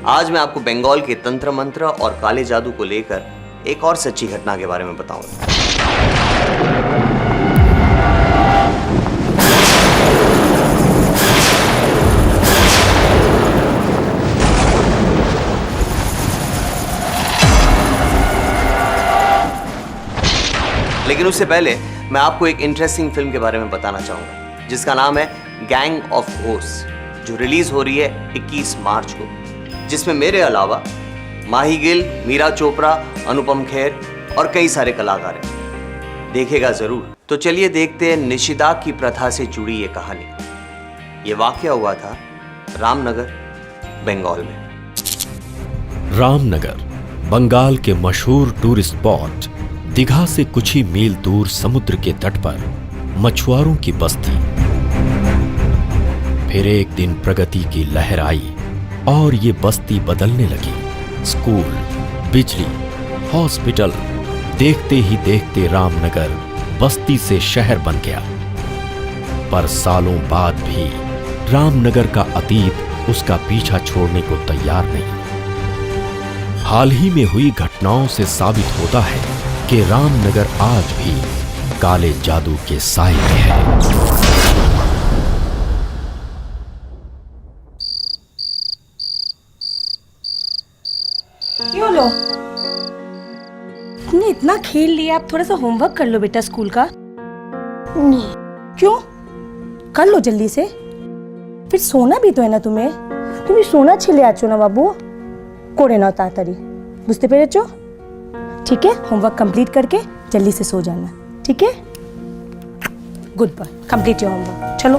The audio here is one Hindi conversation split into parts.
आज मैं आपको बंगाल के तंत्र मंत्र और काले जादू को लेकर एक और सच्ची घटना के बारे में बताऊंगा। लेकिन उससे पहले मैं आपको एक इंटरेस्टिंग फिल्म के बारे में बताना चाहूंगा जिसका नाम है गैंग ऑफ घोस्ट, जो रिलीज हो रही है 21 मार्च को, जिसमें मेरे अलावा माही गिल, मीरा चोपड़ा, अनुपम खेर और कई सारे कलाकार हैं। देखेगा जरूर। तो चलिए देखते हैं निषिदा की प्रथा से जुड़ी ये कहानी। ये वाकया हुआ था रामनगर, बंगाल में। रामनगर बंगाल के मशहूर टूरिस्ट स्पॉट दीघा से कुछ ही मील दूर समुद्र के तट पर मछुआरों की बस्ती। फिर एक दिन प्रगति की लहर आई और ये बस्ती बदलने लगी। स्कूल, बिजली, हॉस्पिटल, देखते ही देखते रामनगर बस्ती से शहर बन गया। पर सालों बाद भी रामनगर का अतीत उसका पीछा छोड़ने को तैयार नहीं। हाल ही में हुई घटनाओं से साबित होता है कि रामनगर आज भी काले जादू के साए में है। क्यों लो? तुमने इतना खेल लिया, आप थोड़ा सा होमवर्क कर लो बेटा स्कूल का। नहीं। क्यों? कर लो जल्दी से, फिर सोना भी तो है ना तुम्हें। তুমি সোনা ছেলে আছো না বাবু, করে নাও তাড়াতাড়ি, বুঝতে পেরেছো? ठीक है, होमवर्क कंप्लीट करके जल्दी से सो जाना, ठीक है? Good boy, complete your homework. चलो।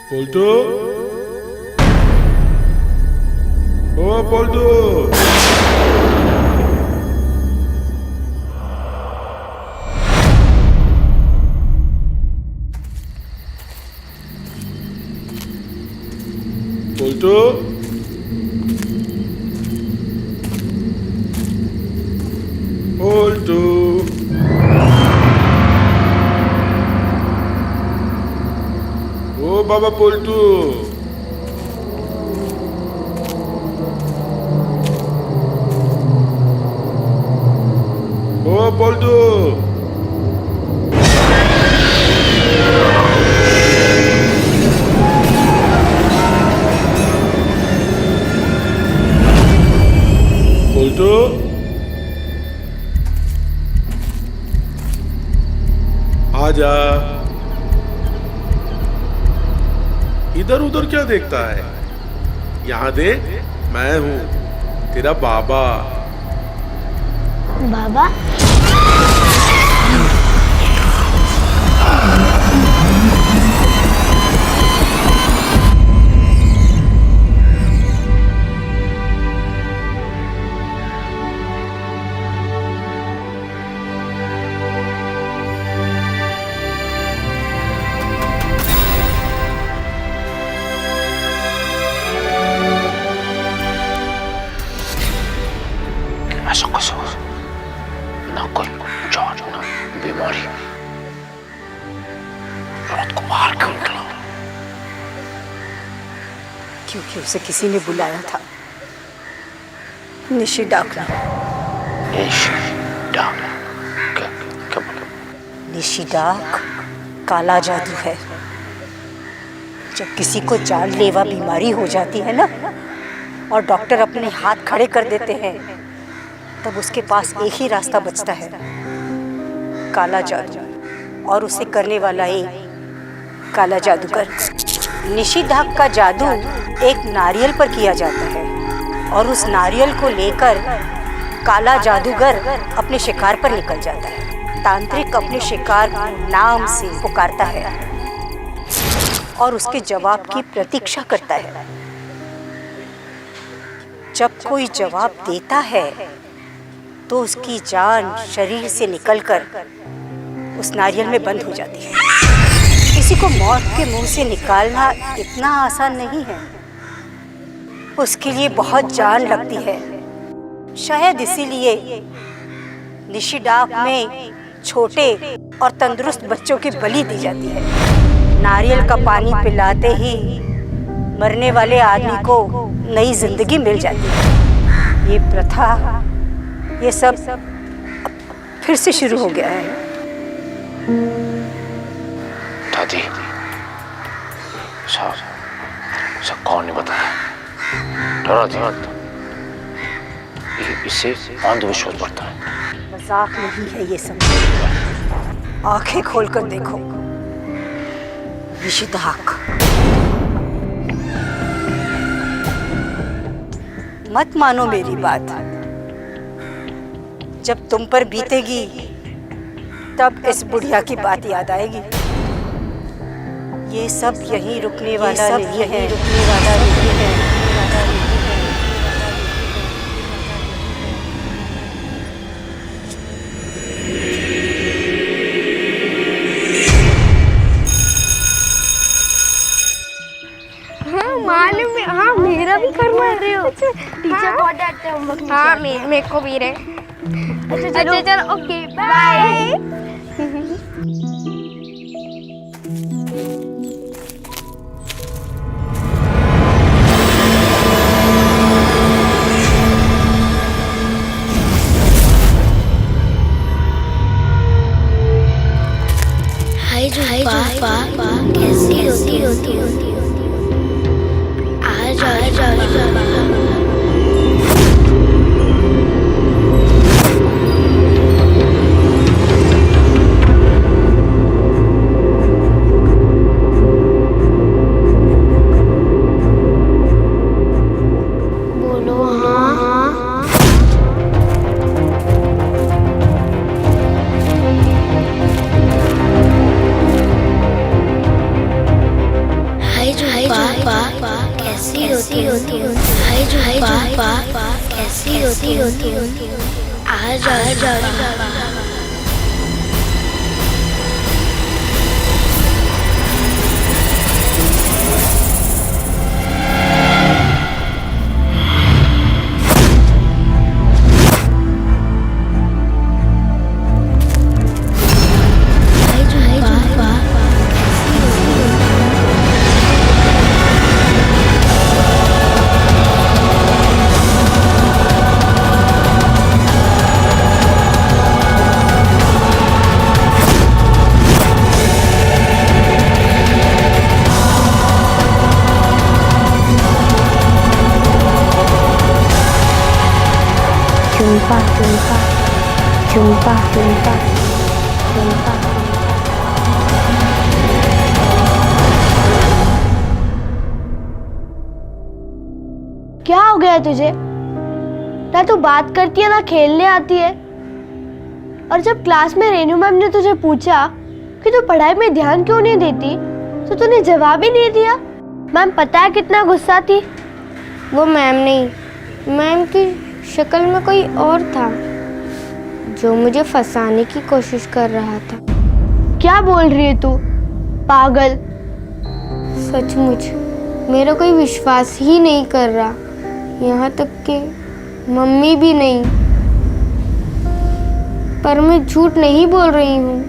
पलटू, ओ पलटू, पलटू, पलटू, ओ बाबा पलटू, ओ पलटू, पलटू, आजा। इधर उधर क्या देखता है? यहाँ देख, मैं हूँ तेरा बाबा। बाबा? ऐसा कसूर ना कोई जान ना बीमारी, रात को बाहर क्यों निकला? क्योंकि उसे किसी ने बुलाया था, निषिदा। निषिदा? क्या क्या बोला? निषिदा काला जादू है। जब किसी को जानलेवा बीमारी हो जाती है ना और डॉक्टर अपने हाथ खड़े कर देते हैं, तब उसके पास एक ही रास्ता बचता है, काला जादू, और उसे करने वाला एक काला जादूगर। निषिदा का जादू एक नारियल पर किया जाता है और उस नारियल को लेकर काला जादूगर अपने शिकार पर निकल जाता है। तांत्रिक अपने शिकार को नाम से पुकारता है और उसके जवाब की प्रतीक्षा करता है। जब कोई जवाब देता है तो उसकी जान शरीर से निकलकर उस नारियल में बंद हो जाती है। किसी को मौत के मुंह से निकालना इतना आसान नहीं है, उसके लिए बहुत जान लगती है। शायद इसीलिए निशिडाक में छोटे और तंदुरुस्त बच्चों की बलि दी जाती है। नारियल का पानी पिलाते ही मरने वाले आदमी को नई जिंदगी मिल जाती है। ये प्रथा, ये सब फिर से शुरू हो गया है। दादी, सब कौन नहीं बताया, डरा दी मत। इससे अंधविश्वास बढ़ता है। मजाक नहीं है ये सब, आंखें खोलकर देखो। निशिदाक, मत मानो मेरी बात। जब तुम पर बीतेगी तब इस बुढ़िया की बात याद आएगी। ये सब यहीं रुकने वाला नहीं है। मालूम है, हाँ मेरा भी करवा रहे हो। टीचर बहुत डांटते हैं हम लोग। हाँ मेरे को भी रे। अच्छा चलो ओके बाय। हाय जुम्पा, कैसी होती आ जा। बोलो हाँ। हाय जुम्पा, कैसी होती हाय जुम्पा, कैसी होती आ जा। जुम्पा। क्या हो गया तुझे? ना तू बात करती है ना खेलने आती है। और जब क्लास में रेनू मैम ने तुझे पूछा कि तू पढ़ाई में ध्यान क्यों नहीं देती, तो तूने जवाब ही नहीं दिया। मैम पता है कितना गुस्सा थी। वो मैम नहीं, मैम की शक्ल में कोई और था जो मुझे फंसाने की कोशिश कर रहा था। क्या बोल रही है तू? पागल। सचमुच मेरा कोई विश्वास ही नहीं कर रहा, यहाँ तक कि मम्मी भी नहीं। पर मैं झूठ नहीं बोल रही हूँ,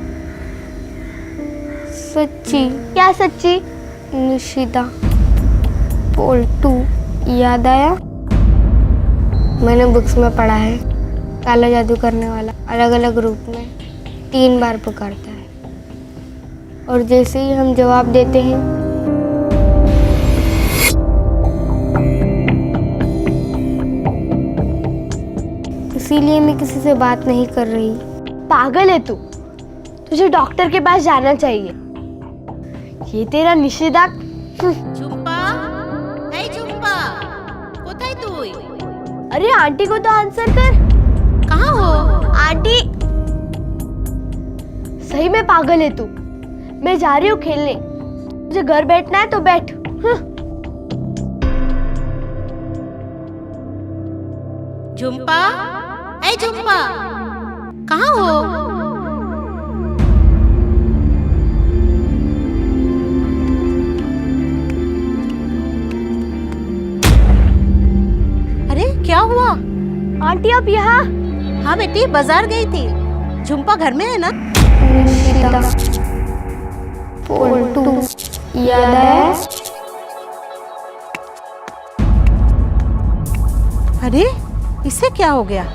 सच्ची। क्या सच्ची? निशिदा पोल्टू याद आया? मैंने बुक्स में पढ़ा है, काला जादू करने वाला अलग अलग रूप में 3 बार पुकारता है, और जैसे ही हम जवाब देते हैं इसीलिए मैं किसी से बात नहीं कर रही। पागल है तू, तुझे डॉक्टर के पास जाना चाहिए। ये तेरा निषेधा। झुम्पा, ए झुम्पा, कोথায় তুই? अरे आंटी को तो आंसर कर। कहाँ हो? आंटी। सही में पागल है तू। मैं जा रही हूँ खेलने, मुझे घर बैठना है तो बैठ। झुम्पा, ए झुम्पा, कहाँ हो? अरे क्या हुआ? आंटी आप यहाँ? हाँ बेटी, बाजार गई थी। झुम्पा घर में है ना? निशिता, पोल्टू, याद आया? अरे इसे क्या हो गया?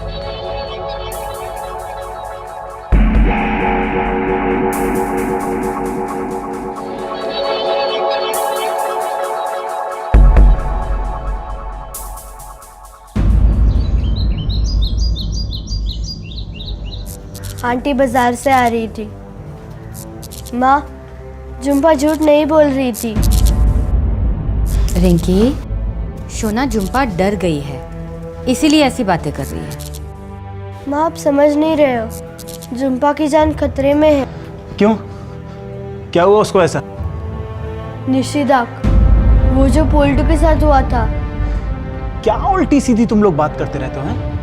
आंटी बाजार से आ रही थी। माँ, झुम्पा झूठ नहीं बोल रही थी। रिंकी, शोना झुम्पा डर गई है, इसीलिए ऐसी बातें कर रही है। माँ, आप समझ नहीं रहे हो, झुम्पा की जान खतरे में है। क्यों? क्या हुआ उसको ऐसा? निशिदाक, वो जो पोल्टू के साथ हुआ था। क्या उल्टी सीधी तुम लोग बात करते रहते हो हैं?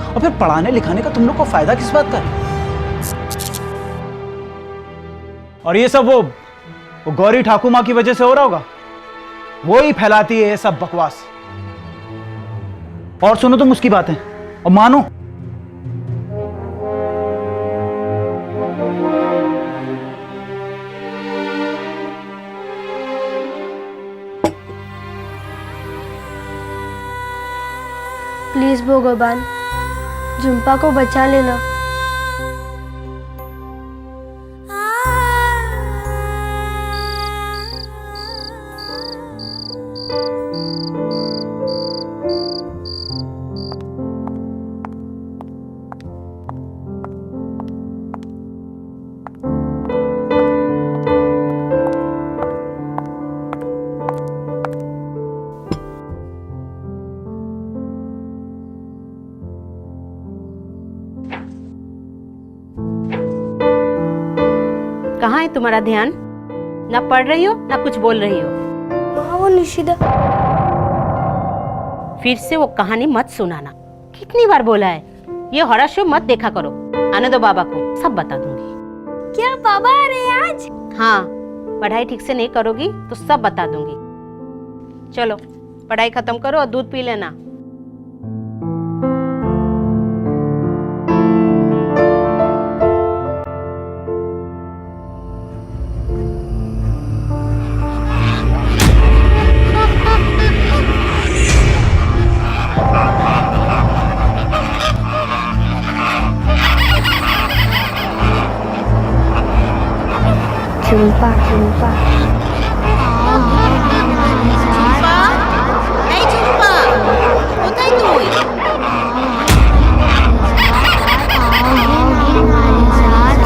और फिर पढ़ाने लिखाने का तुम लोग को फायदा किस बात का है? और ये सब वो गौरी ठाकुर माँ की वजह से हो रहा होगा। वो ही फैलाती है ये सब बकवास। और सुनो तुम उसकी बातें और मानो। प्लीज भगवान, झुम्पा को बचा लेना। कहाँ है तुम्हारा ध्यान? ना पढ़ रही हो ना कुछ बोल रही हो। माँ, वो निशिदा। फिर से वो कहानी मत सुनाना। कितनी बार बोला है ये हॉरर शो मत देखा करो। आने दो बाबा को, सब बता दूंगी। क्या बाबा आ रहे हैं आज? हाँ, पढ़ाई ठीक से नहीं करोगी तो सब बता दूंगी। चलो पढ़ाई खत्म करो और दूध पी लेना। झुम्पा, झुम्पा, এই ঝুম্পা, কোথায় তুই?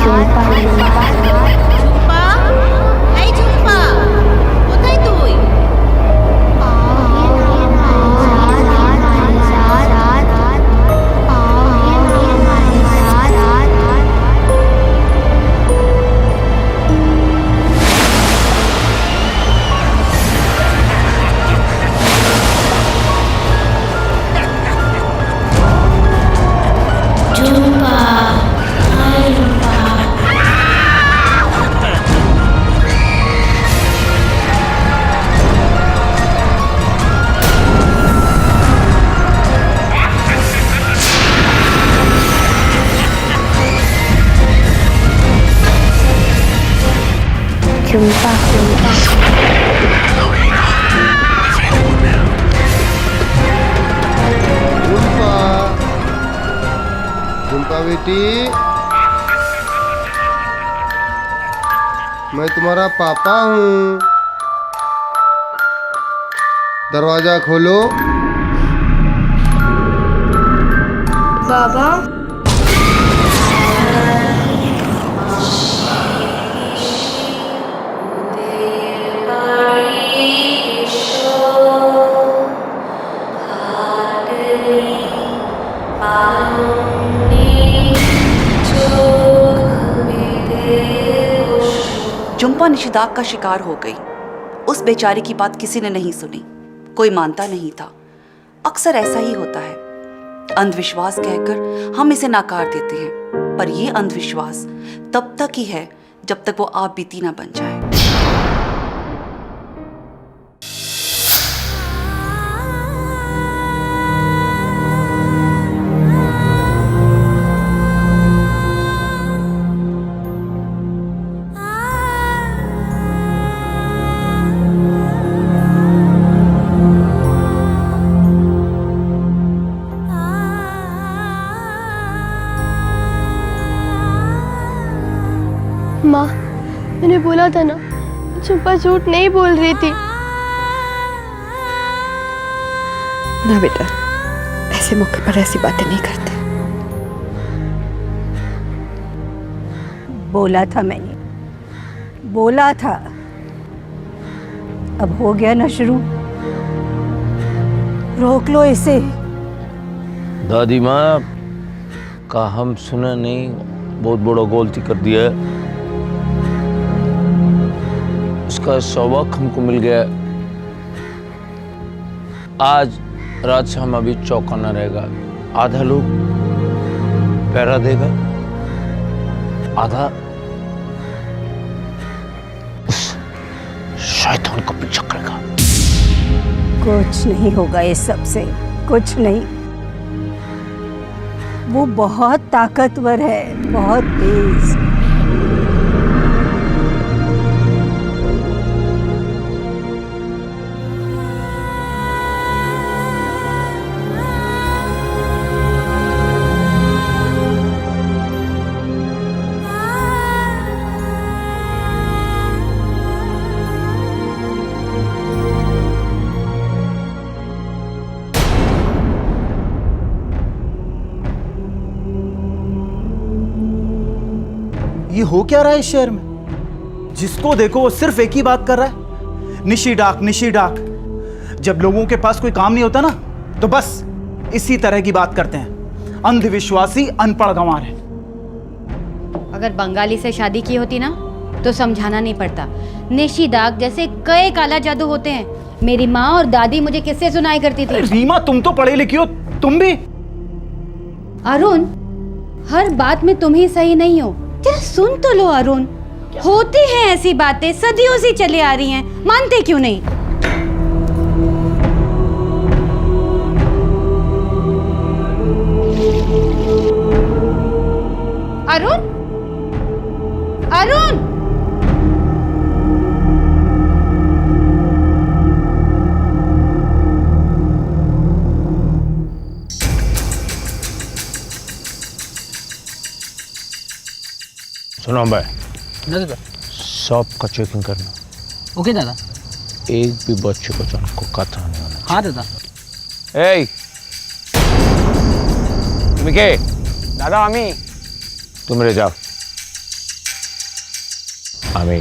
झुम्पा, झुम्पा, ঝুম্পা, এই ঝুম্পা, কোথায় তুই? झुम्पा, झुम्पा, झुम्पा, झुम्पा बेटी, मैं तुम्हारा पापा हूँ। दरवाजा खोलो। बाबा, झुम्पा निशिदाक का शिकार हो गई। उस बेचारी की बात किसी ने नहीं सुनी, कोई मानता नहीं था। अक्सर ऐसा ही होता है, अंधविश्वास कहकर हम इसे नकार देते हैं, पर यह अंधविश्वास तब तक ही है जब तक वो आप बीती ना बन जाए। बोला था ना, झुम्पा झूठ नहीं बोल रही थी। ना बेटा, ऐसे मौके पर ऐसी बातें नहीं करते। बोला था मैंने, बोला था। अब हो गया ना शुरू, रोक लो इसे। दादी माँ का हम सुना नहीं, बहुत बड़ा गलती कर दिया है। उसका सबक हमको मिल गया। आज रात से हम अभी चौकन्ना रहेगा। आधा लोग पहरा देगा, आधा उस शैतान को पीछा करेगा। कुछ नहीं होगा इस सब से, कुछ नहीं। वो बहुत ताकतवर है, बहुत तेज। ये हो क्या रहा है इस शहर में? जिसको देखो वो सिर्फ एक ही बात कर रहा है, निशी डाक, निशी डाक। जब लोगों के पास कोई काम नहीं होता ना, तो बस इसी तरह की बात करते हैं। अंधविश्वासी, अनपढ़ गंवार है। अगर बंगाली से शादी की होती ना, तो समझाना नहीं पड़ता। निशी डाक जैसे कई काला जादू होते हैं। मेरी माँ और दादी मुझे किससे सुनाई करती थी। रीमा, तुम तो पढ़ी लिखी हो, तुम भी। अरुण, हर बात में तुम ही सही नहीं हो। जरा सुन तो लो अरुण, होती हैं ऐसी बातें, सदियों से चली आ रही हैं, मानते क्यों नहीं? अरुण, अरुण, सुनो भाई, दादा सबका चेकिंग करना। ओके दादा। एक भी बच्चे को जान को खतरा नहीं होना। हाँ दादा। এই তুমি কে? दादा আমি। তোমরা যাও, আমি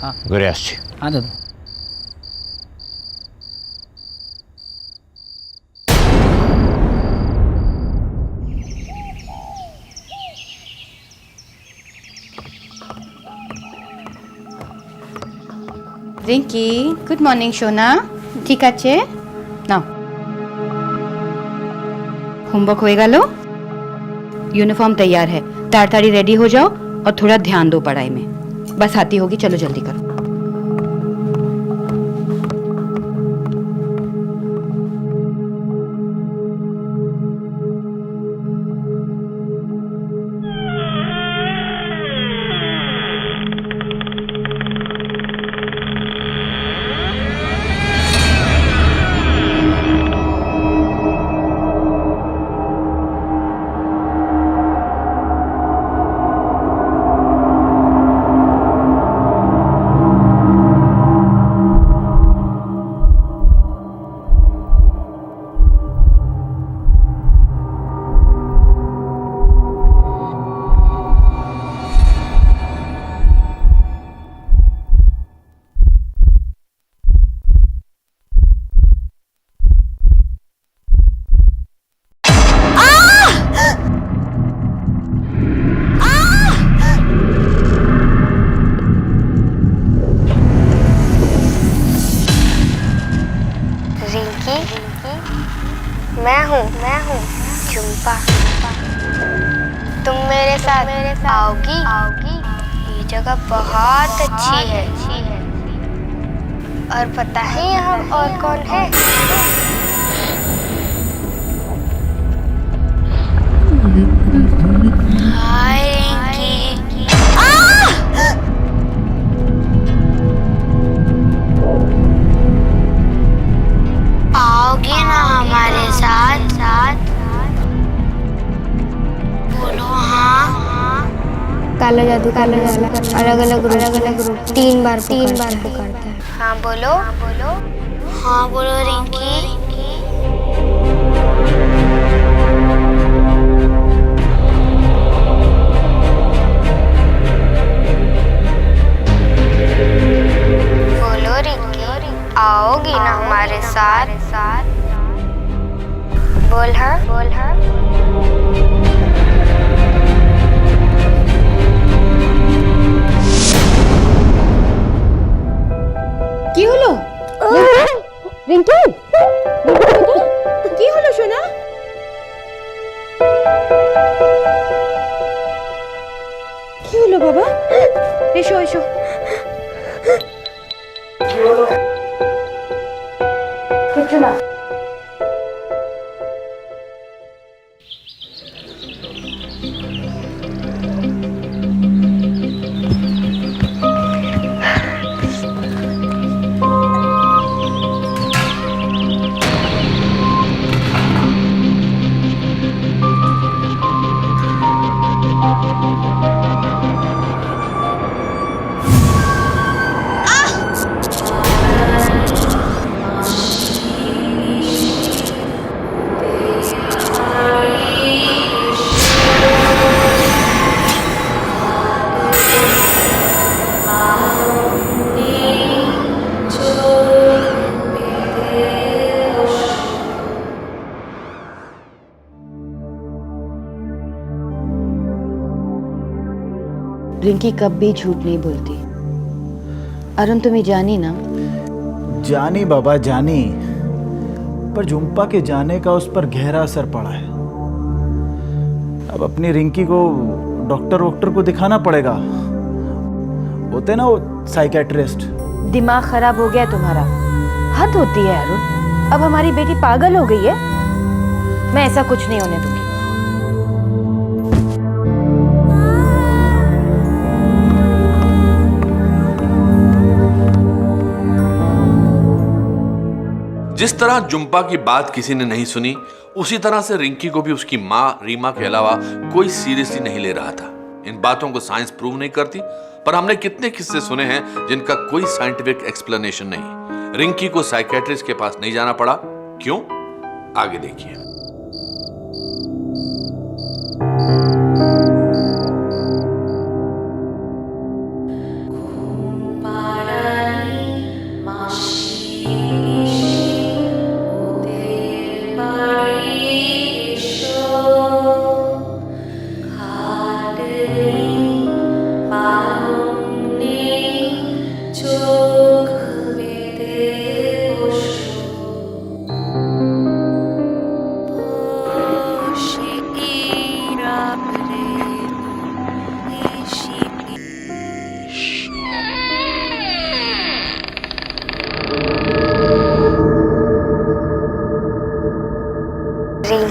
हाँ ঘুরে আসছি। हाँ दादा। रिंकी, गुड मॉर्निंग सोना। ठीक আছে নাও, होमवर्क होएगा लो। यूनिफॉर्म तैयार है, ताड़ाताड़ी रेडी हो जाओ और थोड़ा ध्यान दो पढ़ाई में। बस आती होगी, चलो जल्दी करो। मैं हूँ झुम्पा। तुम मेरे साथ आओगी? ये जगह बहुत अच्छी है। और पता है यहाँ और कौन है? हाय रिंकी। आओगी ना हमारे साथ? बोलो हाँ। काला जादू अलग अलग ग्रुप 3 बार पुकारता है। हाँ बोलो। हाँ बोलो रिंकी। बोलो रिंकी, आओगी ना हमारे साथ? बोल हाँ। কি হলো রিঙ্কি? কি হলো সোনা? কি হলো বাবা? এসো এসো। কিছু না। रिंकी कब भी झूठ नहीं बोलती। अरुण तुम्हें जानी ना? जानी बाबा जानी, पर झुम्पा के जाने का उस पर गहरा असर पड़ा है। अब अपनी रिंकी को डॉक्टर को दिखाना पड़ेगा। होते ना वो साइकेट्रिस्ट। दिमाग खराब हो गया तुम्हारा, हद होती है अरुण। अब हमारी बेटी पागल हो गई है। मैं ऐसा कुछ नहीं होने दूंगी। जिस तरह जुम्पा की बात किसी ने नहीं सुनी, उसी तरह से रिंकी को भी उसकी माँ रीमा के अलावा कोई सीरियसली नहीं ले रहा था। इन बातों को साइंस प्रूव नहीं करती, पर हमने कितने किस्से सुने हैं जिनका कोई साइंटिफिक एक्सप्लेनेशन नहीं। रिंकी को साइकेट्रिस्ट के पास नहीं जाना पड़ा, क्यों? आगे देखिए।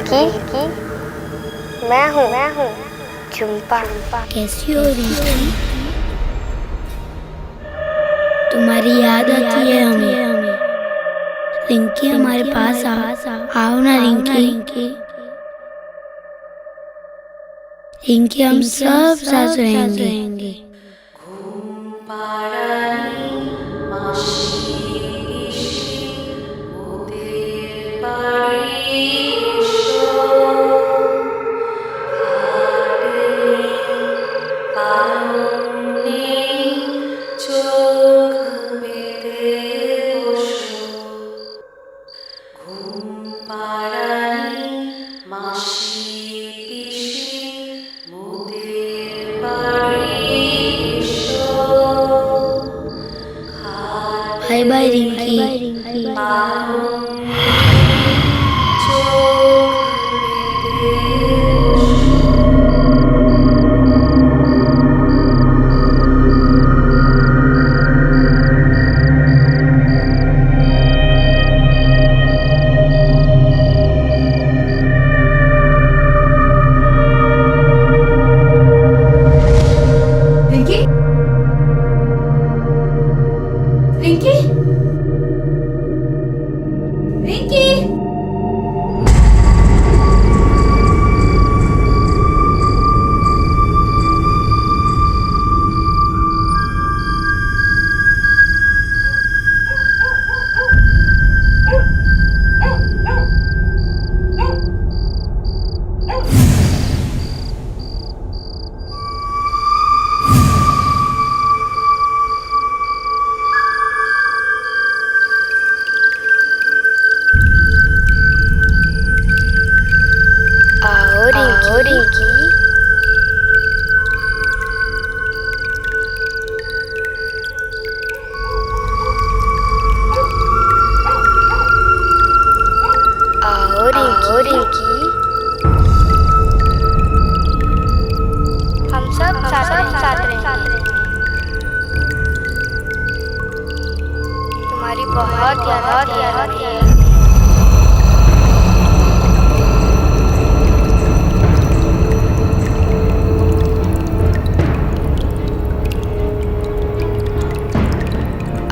रिंकी, मैं हूँ झुम्पा। कैसी हो रिंकी? तुम्हारी याद आती है हमें। रिंकी हमारे पास आओ ना रिंकी। रिंकी हम सब साथ रहेंगे। Bye bye Rinki. रिंकी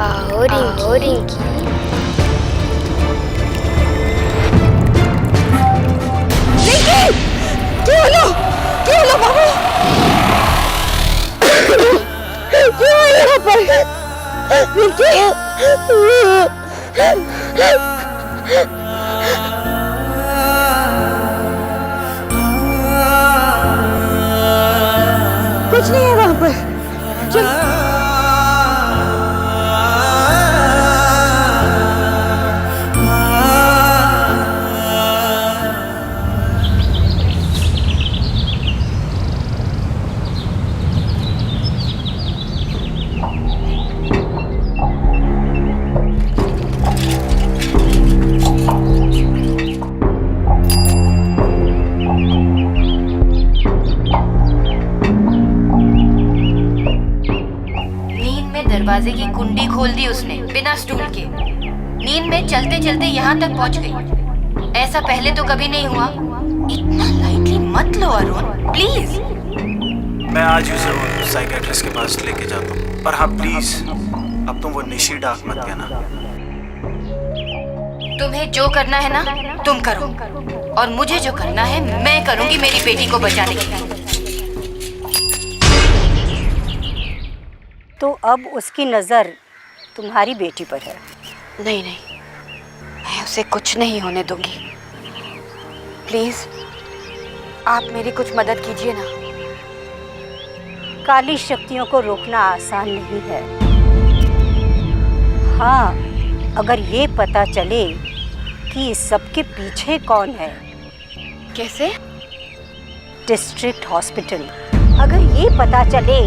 आओ रिंकी। कुछ नहीं है वहां पर। चल। दरवाजे की कुंडी खोल दी उसने बिना स्टूल के। नींद में चलते चलते यहाँ तक पहुँच गई। ऐसा पहले तो कभी नहीं हुआ। इतना लाइटली मत लो अरुण, प्लीज। मैं आज ही जरूर साइकियाट्रिस्ट के पास लेके जाता हूँ, पर हाँ प्लीज अब तुम वो निशी डाक मत कहना। तुम्हें जो करना है ना तुम करो, और मुझे जो करना है मैं करूंगी मेरी बेटी को बचाने के लिए। तो अब उसकी नज़र तुम्हारी बेटी पर है। नहीं नहीं, मैं उसे कुछ नहीं होने दूंगी। प्लीज आप मेरी कुछ मदद कीजिए ना। काली शक्तियों को रोकना आसान नहीं है। हाँ, अगर ये पता चले कि इस सबके पीछे कौन है। कैसे? District hospital. अगर ये पता चले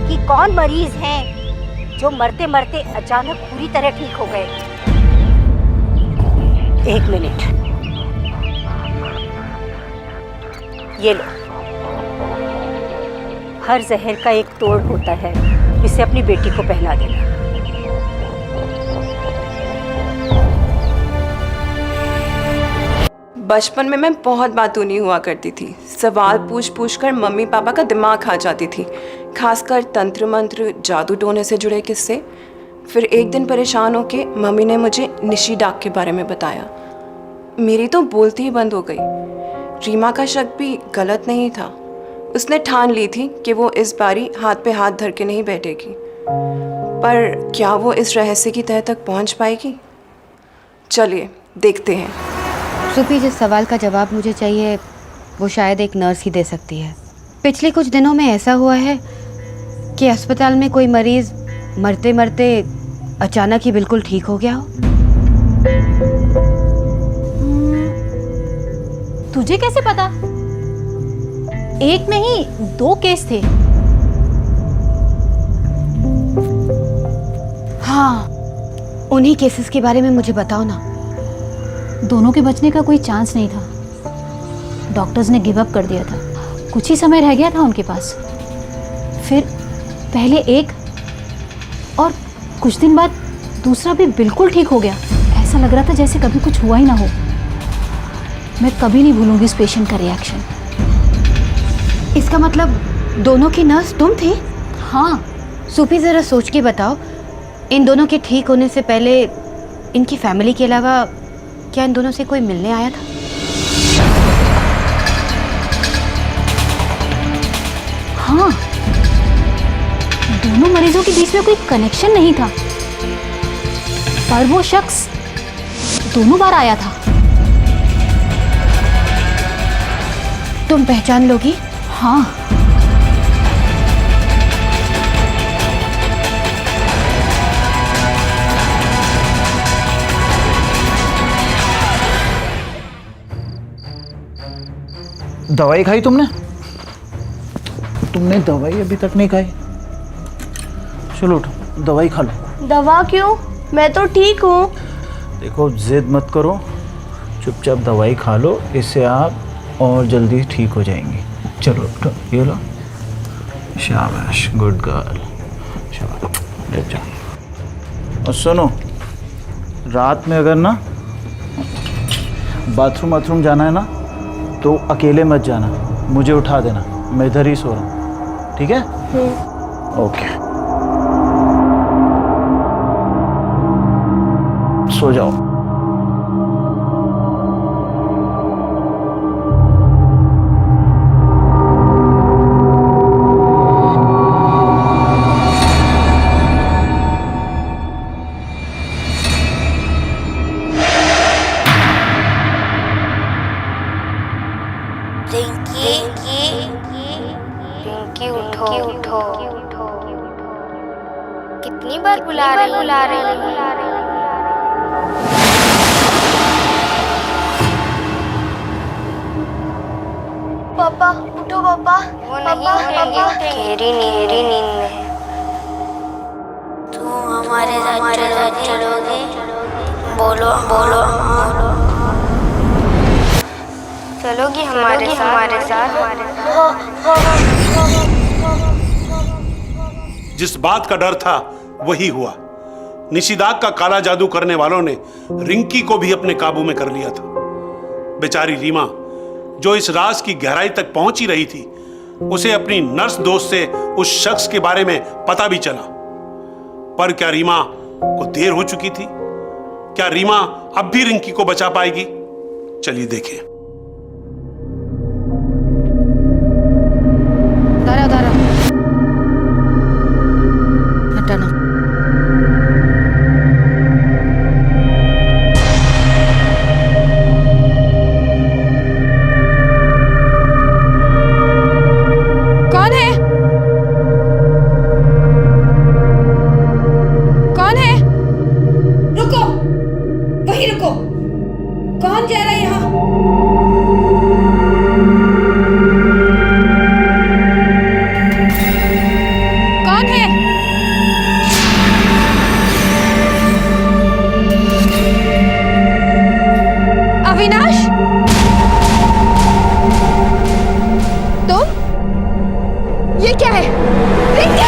कि कौन मरीज हैं जो मरते मरते अचानक पूरी तरह ठीक हो गए। 1 मिनट, ये लो। हर जहर का एक तोड़ होता है, इसे अपनी बेटी को पहना देना। बचपन में मैं बहुत बातूनी हुआ करती थी। सवाल पूछ पूछ कर मम्मी पापा का दिमाग खा जाती थी, खासकर तंत्र मंत्र जादू टोने से जुड़े किस्से। फिर एक दिन परेशान होके मम्मी ने मुझे निशी डाक के बारे में बताया। मेरी तो बोलती ही बंद हो गई। रीमा का शक भी गलत नहीं था। उसने ठान ली थी कि वो इस बारी हाथ पे हाथ धर के नहीं बैठेगी। पर क्या वो इस रहस्य की तह तक पहुंच पाएगी? चलिए देखते हैं। सुपी, जिस सवाल का जवाब मुझे चाहिए वो शायद एक नर्स ही दे सकती है। पिछले कुछ दिनों में ऐसा हुआ है कि अस्पताल में कोई मरीज मरते मरते अचानक ही बिल्कुल ठीक हो गया हो। तुझे कैसे पता? एक नहीं 2 केस थे। हाँ, उन्हीं केसेस के बारे में मुझे बताओ ना। दोनों के बचने का कोई चांस नहीं था। डॉक्टर्स ने गिव अप कर दिया था। कुछ ही समय रह गया था उनके पास। फिर पहले एक और कुछ दिन बाद दूसरा भी बिल्कुल ठीक हो गया। ऐसा लग रहा था जैसे कभी कुछ हुआ ही ना हो। मैं कभी नहीं भूलूंगी इस पेशेंट का रिएक्शन। इसका मतलब दोनों की नर्स तुम थी? हाँ। सुपी, ज़रा सोच के बताओ, इन दोनों के ठीक होने से पहले इनकी फैमिली के अलावा क्या इन दोनों से कोई मिलने आया था? हाँ, दोनों मरीजों के बीच में कोई कनेक्शन नहीं था, पर वो शख्स दोनों बार आया था। तुम पहचान लोगी? हाँ। दवाई खाई तुमने? तुमने दवाई अभी तक नहीं खाई। चलो उठो, दवाई खा लो। दवा क्यों? मैं तो ठीक हूँ। देखो, जिद मत करो, चुपचाप दवाई खा लो, इससे आप और जल्दी ठीक हो जाएंगी। चलो उठो, ये लो। शाबाश, गुड गर्ल। शाबाश, लेट जाओ। और सुनो, रात में अगर ना बाथरूम जाना है ना तो अकेले मत जाना, मुझे उठा देना, मैं इधर ही सो रहा हूँ, ठीक है? ओके, सो जाओ। रिंकी उठो उठो, कितनी बार बुला रही पापा उठो पापा। वो नहीं उठेंगे, गहरी नींद में है। तू हमारे साथ चलोगी? बोलो बोलो। चलोगी हमारे साथ? जिस बात का डर था वही हुआ। निशिदाक का काला जादू करने वालों ने रिंकी को भी अपने काबू में कर लिया था। बेचारी रीमा, जो इस राज की गहराई तक पहुंच ही रही थी, उसे अपनी नर्स दोस्त से उस शख्स के बारे में पता भी चला। पर क्या रीमा को देर हो चुकी थी? क्या रीमा अब भी रिंकी को बचा पाएगी? चलिए देखें। दारा हटाना। कौन है? कौन है? रुको, वहीं रुको। कौन जा रहा है यहाँ? कौन है? अविनाश, तुम? ये क्या है? रिंकी!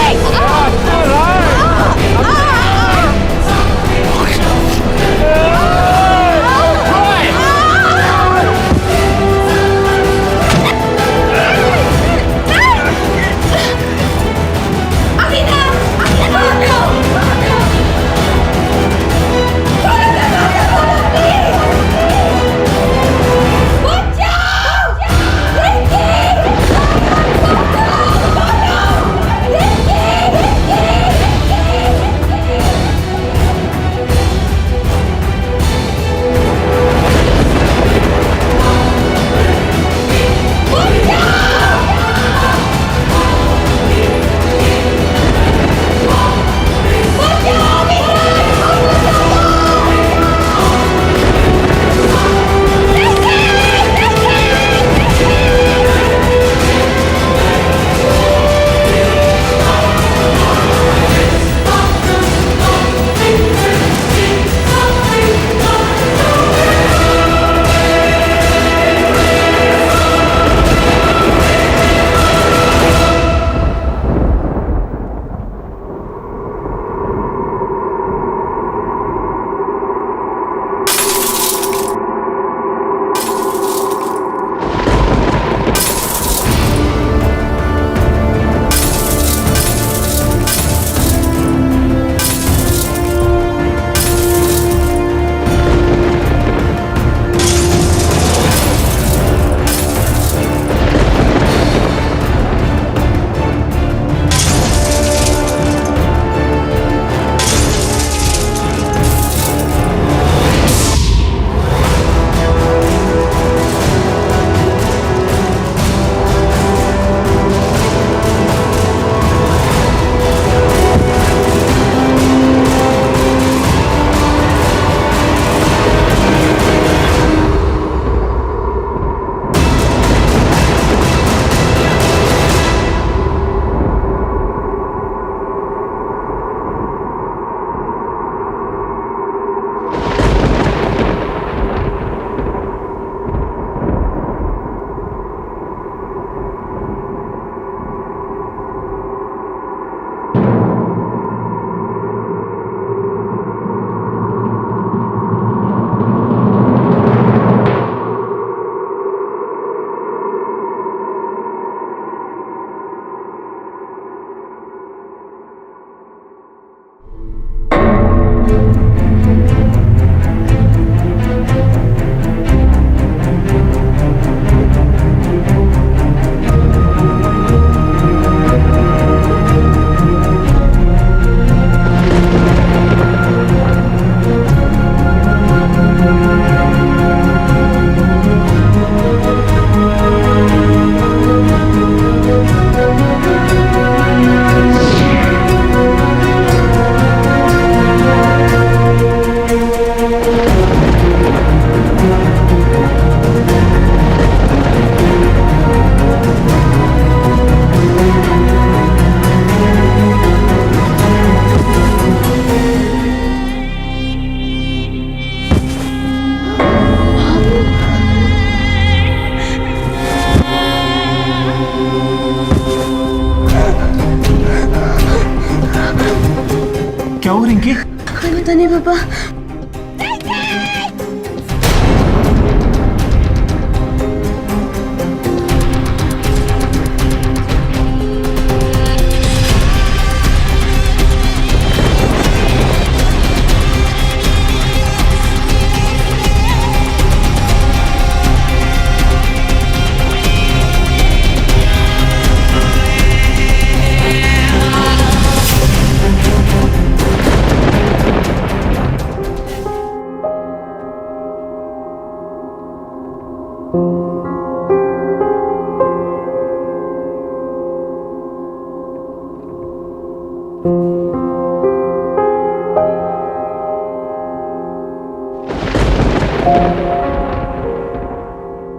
पता नहीं पापा।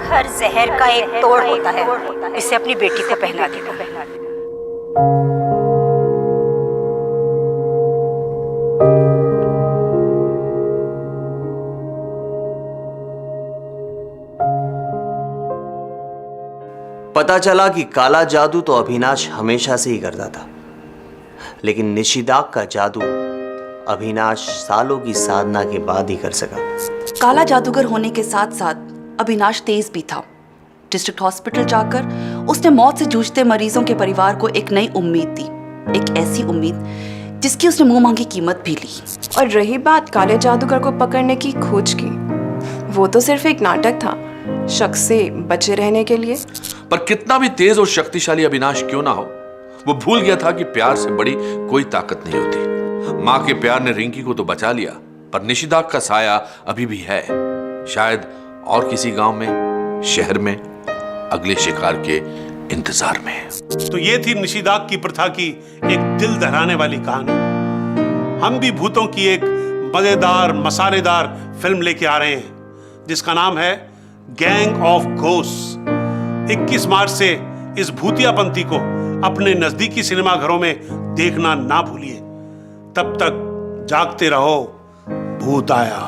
हर जहर का एक तोड़ होता है, इसे अपनी बेटी को पहना देना। पता चला कि काला जादू तो अविनाश हमेशा से ही करता था, लेकिन निशिदाक का जादू अविनाश सालों की साधना के बाद ही कर सका। काला जादूगर होने के साथ साथ अविनाश तेज भी था। डिस्ट्रिक्ट हॉस्पिटल जाकर उसने मौत से जूझते मरीजों के परिवार को एक नई उम्मीद दी, एक ऐसी उम्मीद जिसकी उसने मुंह मांगी कीमत भी ली। और रही बात काले जादूगर को पकड़ने की खोज की, वो तो सिर्फ एक नाटक था शक से बचे रहने के लिए। पर कितना भी तेज और शक्तिशाली अविनाश क्यों ना हो, वो भूल गया था कि प्यार से बड़ी कोई ताकत नहीं होती। माँ के प्यार ने रिंकी को तो बचा लिया, पर निशिदाक का साया अभी भी है, शायद और किसी गांव में, शहर में, अगले शिकार के इंतजार में। तो ये थी निशिदाक की प्रथा की एक दिल दहलाने वाली कहानी। हम भी भूतों की एक मजेदार मसालेदार फिल्म लेके आ रहे हैं जिसका नाम है गैंग ऑफ घोस्ट। 21 मार्च से इस भूतियापंथी को अपने नजदीकी सिनेमाघरों में देखना ना भूलिए। तब तक जागते रहो, भूत आया।